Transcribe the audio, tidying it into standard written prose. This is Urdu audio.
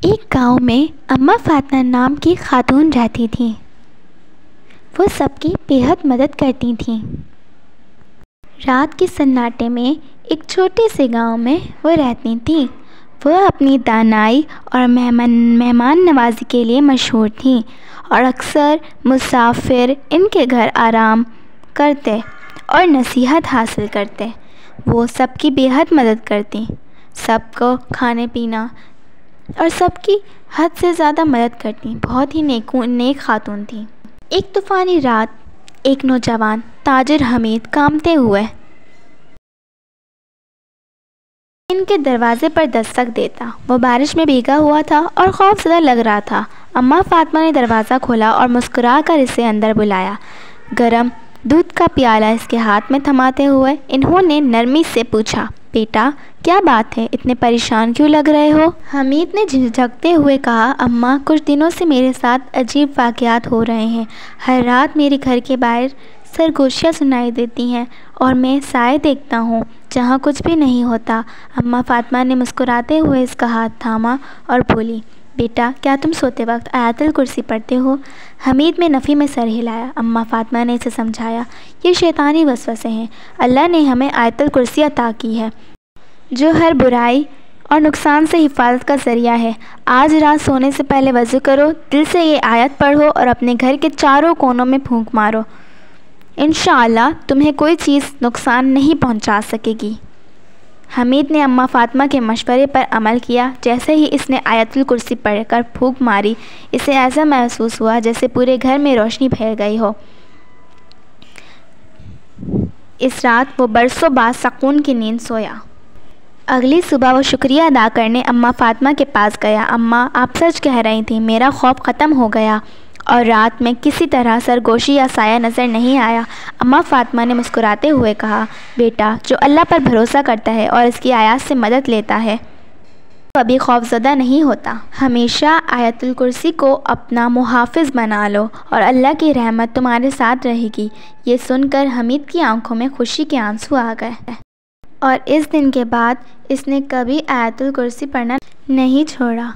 ایک گاؤں میں اماں فاطمہ نام کی خاتون رہتی تھیں۔ وہ سب کی بےحد مدد کرتی تھیں۔ رات کے سناٹے میں ایک چھوٹے سے گاؤں میں وہ رہتی تھیں۔ وہ اپنی دانائی اور مہمان نوازی کے لیے مشہور تھیں اور اکثر مسافر ان کے گھر آرام کرتے اور نصیحت حاصل کرتے۔ وہ سب کی بےحد مدد کرتی، سب کو کھانے پینا اور سب کی حد سے زیادہ مدد کرتی۔ بہت ہی نیک خاتون تھی۔ ایک طوفانی رات ایک نوجوان تاجر حمید کامتے ہوئے ان کے دروازے پر دستک دیتا۔ وہ بارش میں بھیگا ہوا تھا اور خوف زدہ لگ رہا تھا۔ اماں فاطمہ نے دروازہ کھولا اور مسکرا کر اسے اندر بلایا۔ گرم دودھ کا پیالہ اس کے ہاتھ میں تھماتے ہوئے انہوں نے نرمی سے پوچھا، بیٹا کیا بات ہے، اتنے پریشان کیوں لگ رہے ہو؟ حمید نے جھجکتے ہوئے کہا، اماں کچھ دنوں سے میرے ساتھ عجیب واقعات ہو رہے ہیں۔ ہر رات میرے گھر کے باہر سرگوشیاں سنائی دیتی ہیں اور میں سائے دیکھتا ہوں جہاں کچھ بھی نہیں ہوتا۔ اماں فاطمہ نے مسکراتے ہوئے اس کا ہاتھ تھاما اور بولی، بیٹا کیا تم سوتے وقت آیت الکرسی پڑھتے ہو؟ حمید میں نفی میں سر ہلایا۔ اماں فاطمہ نے اسے سمجھایا، یہ شیطانی وسوسے ہیں۔ اللہ نے ہمیں آیت الکرسی عطا کی ہے جو ہر برائی اور نقصان سے حفاظت کا ذریعہ ہے۔ آج رات سونے سے پہلے وضو کرو، دل سے یہ آیت پڑھو اور اپنے گھر کے چاروں کونوں میں پھونک مارو۔ انشاءاللہ تمہیں کوئی چیز نقصان نہیں پہنچا سکے گی۔ حمید نے اماں فاطمہ کے مشورے پر عمل کیا۔ جیسے ہی اس نے آیت الکرسی پڑھ کر پھونک ماری، اسے ایسا محسوس ہوا جیسے پورے گھر میں روشنی پھیل گئی ہو۔ اس رات وہ برسوں بعد سکون کی نیند سویا۔ اگلی صبح وہ شکریہ ادا کرنے اماں فاطمہ کے پاس گیا۔ اماں آپ سچ کہہ رہی تھیں، میرا خوف ختم ہو گیا اور رات میں کسی طرح سرگوشی یا سایہ نظر نہیں آیا۔ اماں فاطمہ نے مسکراتے ہوئے کہا، بیٹا جو اللہ پر بھروسہ کرتا ہے اور اس کی آیات سے مدد لیتا ہے وہ کبھی خوف زدہ نہیں ہوتا۔ ہمیشہ آیت الکرسی کو اپنا محافظ بنا لو اور اللہ کی رحمت تمہارے ساتھ رہے گی۔ یہ سن کر حمید کی آنکھوں میں خوشی کے آنسو آ گئے اور اس دن کے بعد اس نے کبھی آیت الکرسی پڑھنا نہیں چھوڑا۔